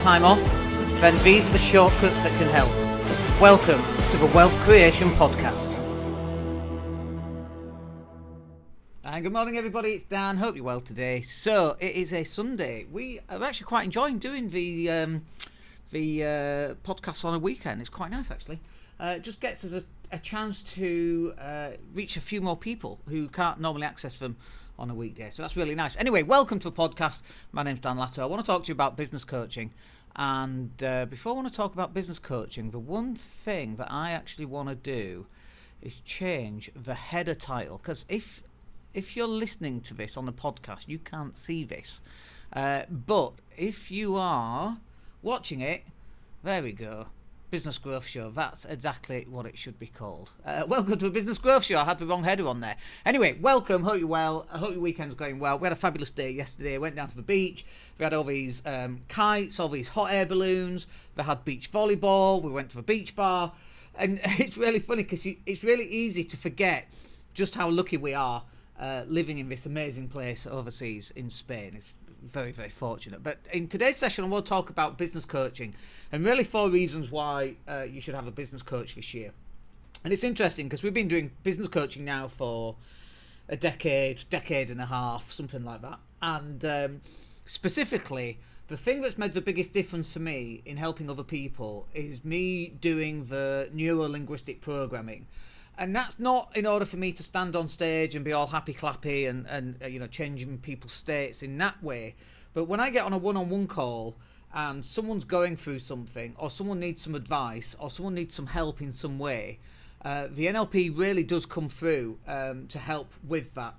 Time off, then these are the shortcuts that can help. Welcome to the Wealth Creation Podcast. And good morning everybody, it's Dan, hope you're well today. So it is a Sunday. We are actually quite enjoying doing the podcast on a weekend. It's quite nice actually. It just gets us a chance to reach a few more people who can't normally access them on a weekday. So that's really nice. Anyway, welcome to the podcast. My name's Dan Latto. I want to talk to you about business coaching. And before I want to talk about business coaching, the one thing that I actually want to do is change the header title. Because if you're listening to this on the podcast, you can't see this. But if you are watching it, there we go. Business Growth Show. That's exactly what it should be called. Welcome to a Business Growth Show. I had the wrong header on there. Anyway, welcome. Hope you're well. I hope your weekend's going well. We had a fabulous day yesterday. Went down to the beach. We had all these kites, all these hot air balloons. We had beach volleyball. We went to a beach bar. And it's really funny because it's really easy to forget just how lucky we are living in this amazing place overseas in Spain. It's very, very fortunate. But in today's session, I will talk about business coaching and really 4 reasons why you should have a business coach this year. And it's interesting because we've been doing business coaching now for a decade and a half, something like that. And specifically, the thing that's made the biggest difference for me in helping other people is me doing the neuro-linguistic programming. And that's not in order for me to stand on stage and be all happy clappy and changing people's states in that way. But when I get on a one-on-one call and someone's going through something, or someone needs some advice, or someone needs some help in some way, the NLP really does come through to help with that.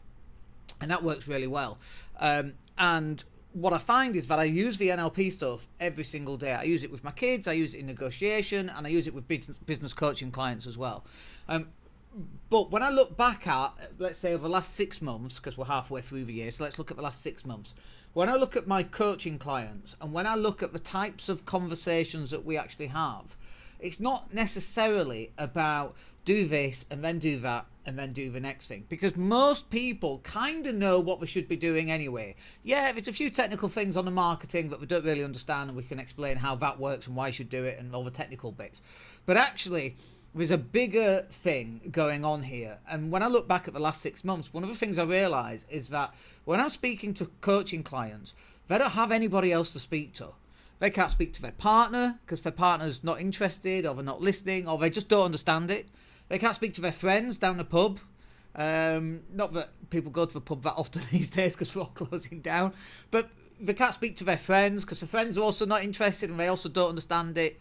And that works really well. And what I find is that I use the NLP stuff every single day. I use it with my kids, I use it in negotiation, and I use it with business coaching clients as well. But when I look back at, let's say, over the last 6 months, because we're halfway through the year, so let's look at the last 6 months. When I look at my coaching clients and when I look at the types of conversations that we actually have, it's not necessarily about do this and then do that and then do the next thing. Because most people kind of know what they should be doing anyway. Yeah, there's a few technical things on the marketing that we don't really understand and we can explain how that works and why you should do it and all the technical bits. But actually, there's a bigger thing going on here. And when I look back at the last 6 months, one of the things I realise is that when I'm speaking to coaching clients, they don't have anybody else to speak to. They can't speak to their partner because their partner's not interested, or they're not listening, or they just don't understand it. They can't speak to their friends down the pub. Not that people go to the pub that often these days because we're all closing down. But they can't speak to their friends because their friends are also not interested and they also don't understand it.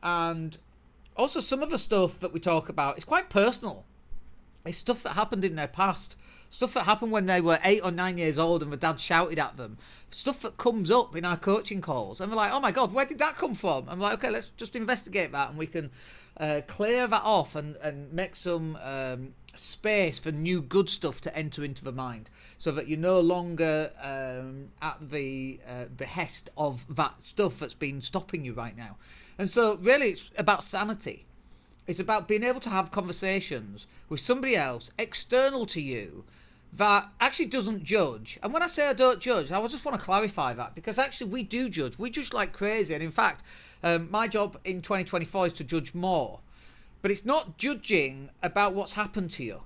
And also, some of the stuff that we talk about is quite personal. It's stuff that happened in their past. Stuff that happened when they were 8 or 9 years old and the dad shouted at them. Stuff that comes up in our coaching calls. And we're like, oh my God, where did that come from? I'm like, okay, let's just investigate that and we can clear that off and make some space for new good stuff to enter into the mind. So that you're no longer at the behest of that stuff that's been stopping you right now. And so really it's about sanity. It's about being able to have conversations with somebody else external to you that actually doesn't judge. And when I say I don't judge, I just want to clarify that because actually we do judge. We judge like crazy. And in fact, my job in 2024 is to judge more. But it's not judging about what's happened to you.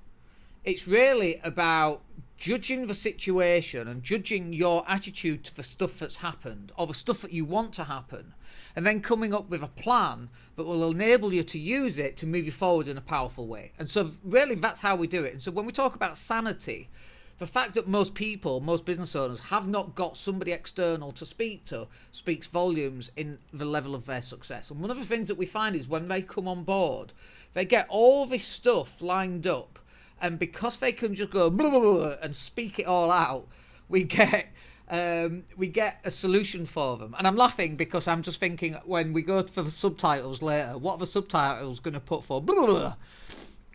It's really about judging the situation and judging your attitude to the stuff that's happened or the stuff that you want to happen, and then coming up with a plan that will enable you to use it to move you forward in a powerful way. And so really that's how we do it. And so when we talk about sanity, the fact that most people, most business owners have not got somebody external to speak to speaks volumes in the level of their success. And one of the things that we find is when they come on board, they get all this stuff lined up, and because they can just go blah, blah, blah, and speak it all out, we get a solution for them. And I'm laughing because I'm just thinking when we go for the subtitles later, what are the subtitles going to put for blah, blah, blah.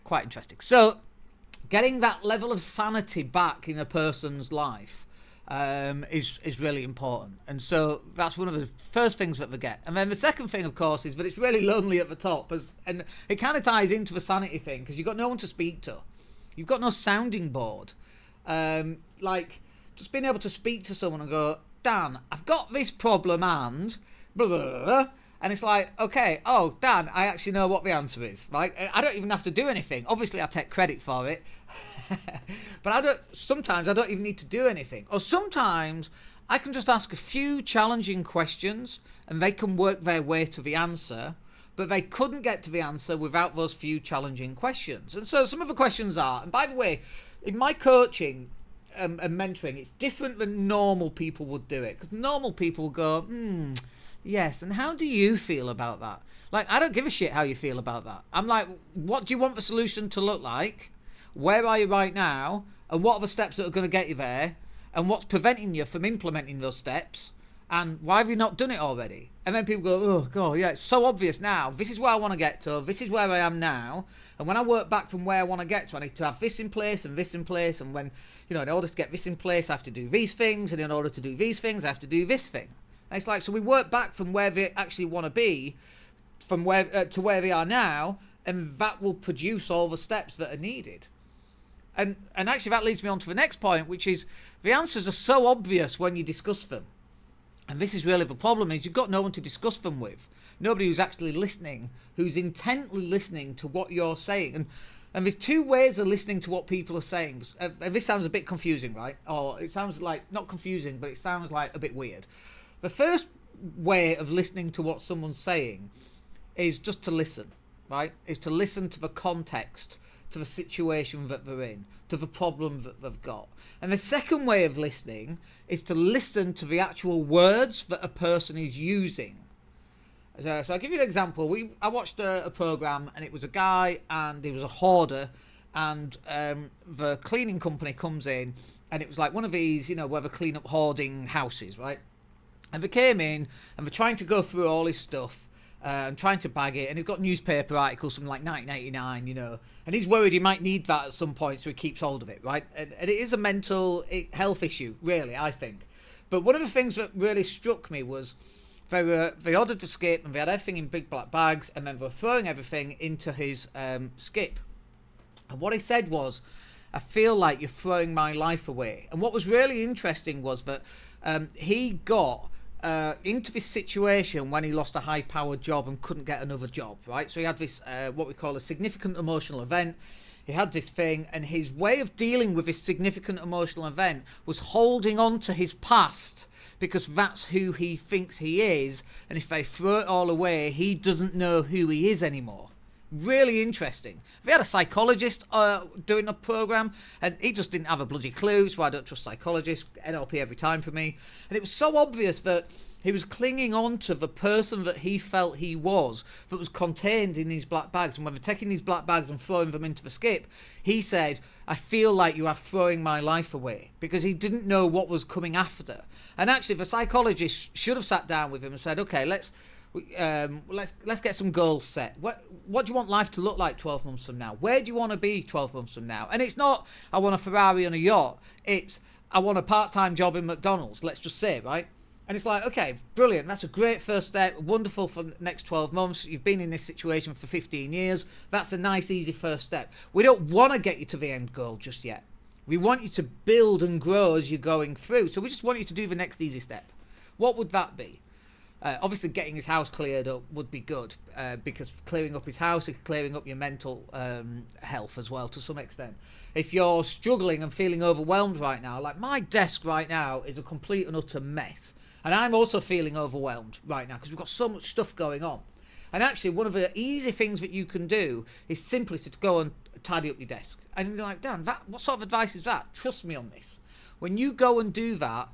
Quite interesting. So getting that level of sanity back in a person's life is really important. And so that's one of the first things that they get. And then the second thing, of course, is that it's really lonely at the top. And it kind of ties into the sanity thing, because you've got no one to speak to. You've got no sounding board. Like, just being able to speak to someone and go, Dan, I've got this problem, and blah, blah, blah, blah. And it's like, okay, oh, Dan, I actually know what the answer is, right? I don't even have to do anything. Obviously, I take credit for it. But sometimes I don't even need to do anything. Or sometimes I can just ask a few challenging questions and they can work their way to the answer, but they couldn't get to the answer without those few challenging questions. And so some of the questions are, and by the way, in my coaching and mentoring, it's different than normal people would do it. Because normal people go, yes, and how do you feel about that? Like, I don't give a shit how you feel about that. I'm like, what do you want the solution to look like? Where are you right now? And what are the steps that are going to get you there? And what's preventing you from implementing those steps? And why have you not done it already? And then people go, oh, God, yeah, it's so obvious now. This is where I want to get to. This is where I am now. And when I work back from where I want to get to, I need to have this in place and this in place. And when, in order to get this in place, I have to do these things. And in order to do these things, I have to do this thing. It's like, so we work back from where they actually want to be, from where to where they are now, and that will produce all the steps that are needed. And actually that leads me on to the next point, which is the answers are so obvious when you discuss them. And this is really the problem, is you've got no one to discuss them with. Nobody who's actually listening, who's intently listening to what you're saying. And there's two ways of listening to what people are saying. This sounds a bit confusing, right? Or it sounds like, not confusing, but it sounds like a bit weird. The first way of listening to what someone's saying is just to listen, right? Is to listen to the context, to the situation that they're in, to the problem that they've got. And the second way of listening is to listen to the actual words that a person is using. So I'll give you an example. I watched a program, and it was a guy, and he was a hoarder, and the cleaning company comes in, and it was like one of these, where they clean up hoarding houses, right? And they came in and they're trying to go through all his stuff and trying to bag it. And he's got newspaper articles from like 1989, and he's worried he might need that at some point, so he keeps hold of it, right? And it is a mental health issue, really, I think. But one of the things that really struck me was they ordered the skip and they had everything in big black bags, and then they were throwing everything into his skip. And what he said was, I feel like you're throwing my life away. And what was really interesting was that he got into this situation when he lost a high-powered job and couldn't get another job, right? So he had this, what we call a significant emotional event. He had this thing, and his way of dealing with this significant emotional event was holding on to his past, because that's who he thinks he is, and if they throw it all away, he doesn't know who he is anymore. Really interesting. We had a psychologist doing a program, and he just didn't have a bloody clue. So I don't trust psychologists. NLP every time for me. And it was so obvious that he was clinging on to the person that he felt he was, that was contained in these black bags. And when they're taking these black bags and throwing them into the skip, he said, I feel like you are throwing my life away, because he didn't know what was coming after. And actually the psychologist should have sat down with him and said, okay, let's get some goals set. What do you want life to look like 12 months from now? Where do you want to be 12 months from now? And it's not, I want a Ferrari and a yacht. It's, I want a part-time job in McDonald's, let's just say, right? And it's like, okay, brilliant. That's a great first step. Wonderful for the next 12 months. You've been in this situation for 15 years. That's a nice, easy first step. We don't want to get you to the end goal just yet. We want you to build and grow as you're going through. So we just want you to do the next easy step. What would that be? Obviously, getting his house cleared up would be good, because clearing up his house is clearing up your mental health as well, to some extent. If you're struggling and feeling overwhelmed right now, like my desk right now is a complete and utter mess. And I'm also feeling overwhelmed right now because we've got so much stuff going on. And actually, one of the easy things that you can do is simply to go and tidy up your desk. And you're like, Dan, what sort of advice is that? Trust me on this. When you go and do that,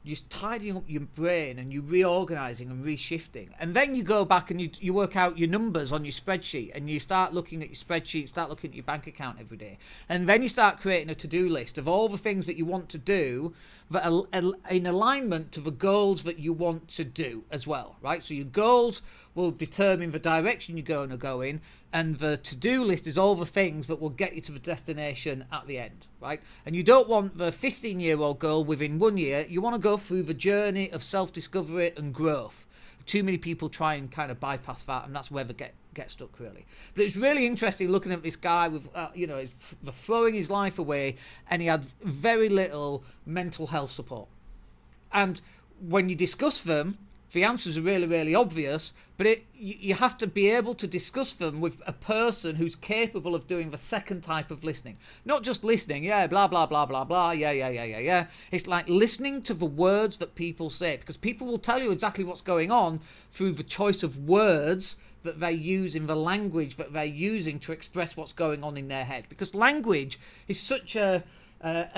you're tidying up your brain and you're reorganizing and reshifting. And then you go back and you work out your numbers on your spreadsheet, and you start looking at your spreadsheet, start looking at your bank account every day. And then you start creating a to-do list of all the things that you want to do that are in alignment to the goals that you want to do as well, right? So your goals will determine the direction you're going to go in, and the to-do list is all the things that will get you to the destination at the end, right? And you don't want the 15-year-old goal within 1 year. You want to go through the journey of self-discovery and growth. Too many people try and kind of bypass that, and that's where they get stuck, really. But it's really interesting looking at this guy with, throwing his life away, and he had very little mental health support. And when you discuss them, The answers are really, really obvious, but you have to be able to discuss them with a person who's capable of doing the second type of listening. Not just listening, yeah, blah, blah, blah, blah, blah, yeah. It's like listening to the words that people say, because people will tell you exactly what's going on through the choice of words that they use in the language that they're using to express what's going on in their head. Because language is such a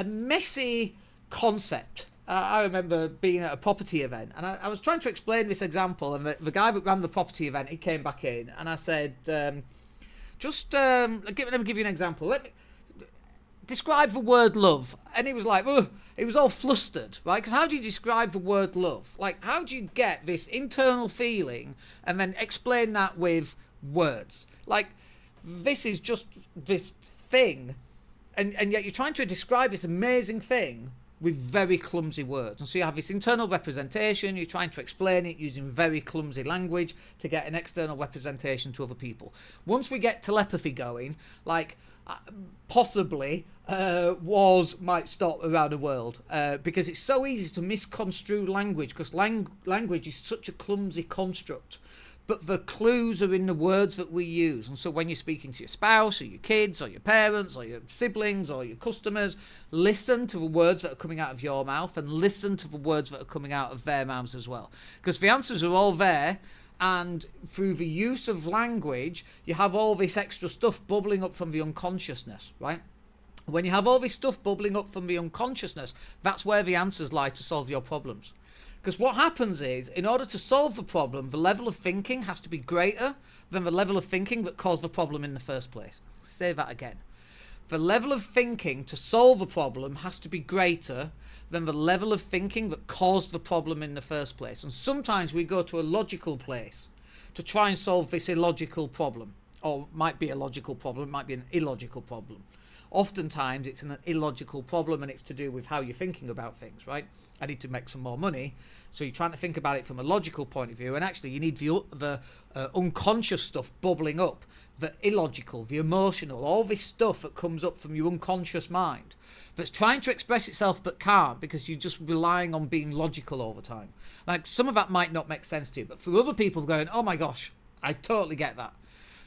messy concept. I remember being at a property event, and I was trying to explain this example, and the guy that ran the property event, he came back in, and I said, let me give you an example. Let me describe the word love. And he was like, ugh. He was all flustered, right? Because how do you describe the word love? Like, how do you get this internal feeling and then explain that with words? Like, this is just this thing, and yet you're trying to describe this amazing thing with very clumsy words. And so you have this internal representation, you're trying to explain it using very clumsy language to get an external representation to other people. Once we get telepathy going, like possibly wars might stop around the world, because it's so easy to misconstrue language, because language is such a clumsy construct. But the clues are in the words that we use. And so when you're speaking to your spouse or your kids or your parents or your siblings or your customers, listen to the words that are coming out of your mouth and listen to the words that are coming out of their mouths as well. Because the answers are all there, and through the use of language, you have all this extra stuff bubbling up from the unconsciousness, right? When you have all this stuff bubbling up from the unconsciousness, that's where the answers lie to solve your problems. Because what happens is, in order to solve the problem, the level of thinking has to be greater than the level of thinking that caused the problem in the first place. Say that again. The level of thinking to solve a problem has to be greater than the level of thinking that caused the problem in the first place. And sometimes we go to a logical place to try and solve this illogical problem. Or it might be a logical problem, it might be an illogical problem. Oftentimes it's an illogical problem, and it's to do with how you're thinking about things, right? I need to make some more money, so you're trying to think about it from a logical point of view, and actually you need the unconscious stuff bubbling up, the illogical, the emotional, all this stuff that comes up from your unconscious mind that's trying to express itself but can't, because you're just relying on being logical all the time. Like, some of that might not make sense to you, but for other people going, oh my gosh, I totally get that.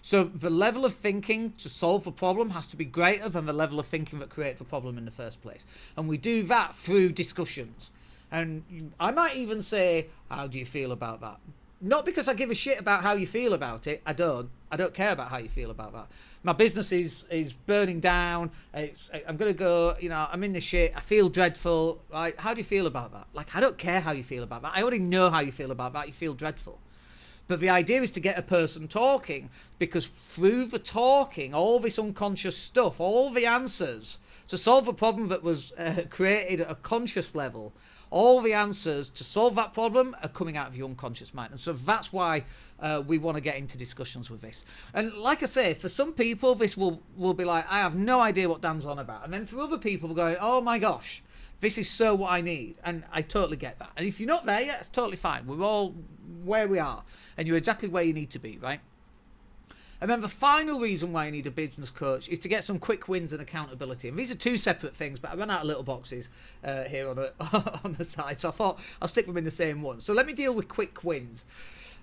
So the level of thinking to solve the problem has to be greater than the level of thinking that created the problem in the first place. And we do that through discussions. And I might even say, how do you feel about that? Not because I give a shit about how you feel about it. I don't care about how you feel about that. My business is burning down. I'm going to go, I'm in the shit. I feel dreadful. Right? How do you feel about that? Like, I don't care how you feel about that. I already know how you feel about that. You feel dreadful. But the idea is to get a person talking, because through the talking, all this unconscious stuff, all the answers to solve a problem that was created at a conscious level, all the answers to solve that problem are coming out of your unconscious mind. And so that's why we want to get into discussions with this. And like I say, for some people, this will be like, I have no idea what Dan's on about. And then for other people, we're going, oh my gosh, this is so what I need. And I totally get that. And if you're not there yet, it's totally fine. We're all where we are, and you're exactly where you need to be, right? And then the final reason why you need a business coach is to get some quick wins and accountability. And these are two separate things, but I ran out of little boxes here on the side, so I thought I'll stick them in the same one. So let me deal with quick wins.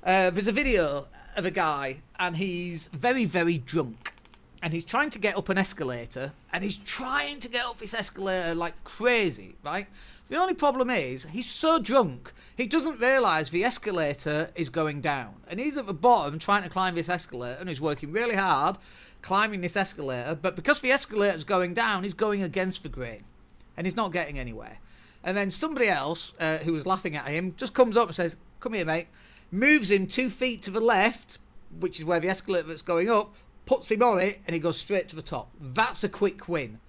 There's a video of a guy, and he's very, very drunk. And he's trying to get up an escalator, and he's trying to get up this escalator like crazy, right? The only problem is, he's so drunk, he doesn't realise the escalator is going down. And he's at the bottom trying to climb this escalator, and he's working really hard climbing this escalator, but because the escalator's going down, he's going against the grain, and he's not getting anywhere. And then somebody else, who was laughing at him, just comes up and says, come here, mate, moves him 2 feet to the left, which is where the escalator that's going up, puts him on it, and he goes straight to the top. That's a quick win.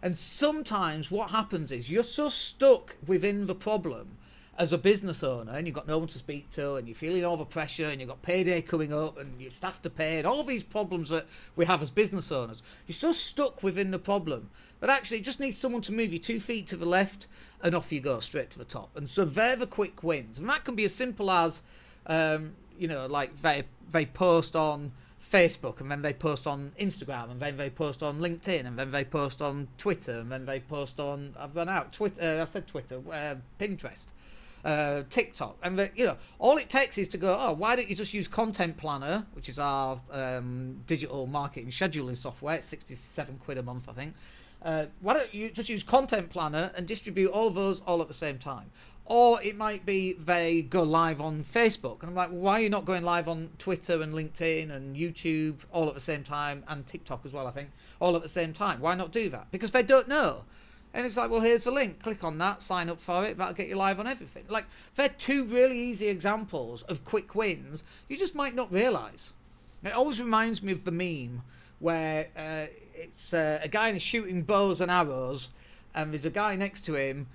And sometimes what happens is you're so stuck within the problem as a business owner, and you've got no one to speak to, and you're feeling all the pressure, and you've got payday coming up, and your staff to pay, and all these problems that we have as business owners. You're so stuck within the problem that actually it just needs someone to move you 2 feet to the left, and off you go straight to the top. And so they're the quick wins. And that can be as simple as, like they post on Facebook, and then they post on Instagram, and then they post on LinkedIn, and then they post on Twitter, and then they post on, I've run out, Twitter, Pinterest. TikTok, and all it takes is to go, oh, why don't you just use Content Planner, which is our digital marketing scheduling software. It's 67 quid a month, I think. Why don't you just use Content Planner and distribute all of those all at the same time? Or it might be they go live on Facebook, and I'm like, well, why are you not going live on Twitter and LinkedIn and YouTube all at the same time, and TikTok as well, I think, all at the same time? Why not do that? Because they don't know. And it's like, well, here's the link. Click on that, sign up for it. That'll get you live on everything. Like, they're two really easy examples of quick wins you just might not realise. It always reminds me of the meme where it's a guy and he's shooting bows and arrows, and there's a guy next to him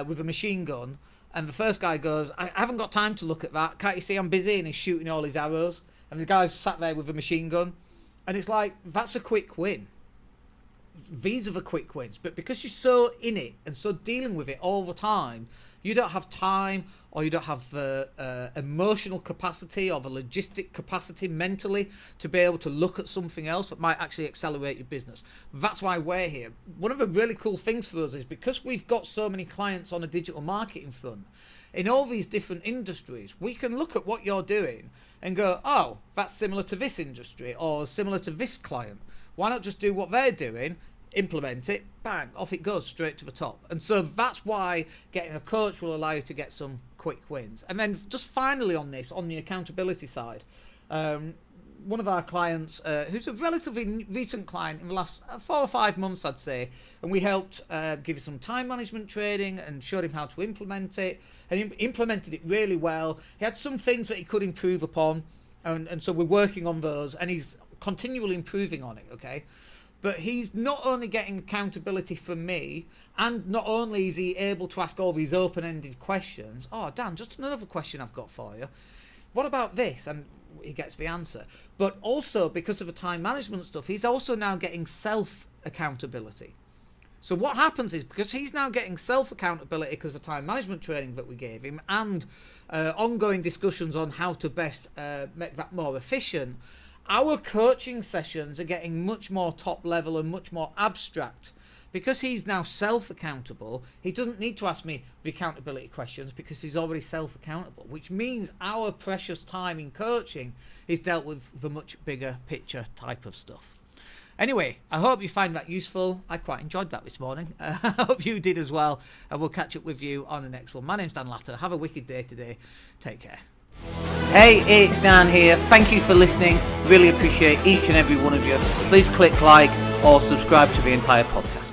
with a machine gun, and the first guy goes, I haven't got time to look at that. Can't you see I'm busy? And he's shooting all his arrows. And the guy's sat there with a machine gun. And it's like, that's a quick win. These are the quick wins, but because you're so in it and so dealing with it all the time, you don't have time, or you don't have the emotional capacity or the logistic capacity mentally to be able to look at something else that might actually accelerate your business. That's why we're here. One of the really cool things for us is because we've got so many clients on a digital marketing front in all these different industries, we can look at what you're doing and go, oh, that's similar to this industry or similar to this client. Why not just do what they're doing, implement it, bang, off it goes straight to the top. And so that's why getting a coach will allow you to get some quick wins. And then just finally on this, on the accountability side, one of our clients, who's a relatively recent client in the last 4 or 5 months, I'd say, and we helped give him some time management training and showed him how to implement it, and he implemented it really well. He had some things that he could improve upon, and so we're working on those, and he's continually improving on it, okay? But he's not only getting accountability from me, and not only is he able to ask all these open-ended questions. Oh, Dan, just another question I've got for you. What about this? And he gets the answer. But also, because of the time management stuff, he's also now getting self-accountability. So what happens is, because he's now getting self-accountability because of the time management training that we gave him, and ongoing discussions on how to best make that more efficient, our coaching sessions are getting much more top level and much more abstract. Because he's now self-accountable, he doesn't need to ask me the accountability questions because he's already self-accountable, which means our precious time in coaching is dealt with the much bigger picture type of stuff. Anyway, I hope you find that useful. I quite enjoyed that this morning. I hope you did as well, and we'll catch up with you on the next one. My name's Dan Latter. Have a wicked day today. Take care. Hey, it's Dan here. Thank you for listening. Really appreciate each and every one of you. Please click like or subscribe to the entire podcast.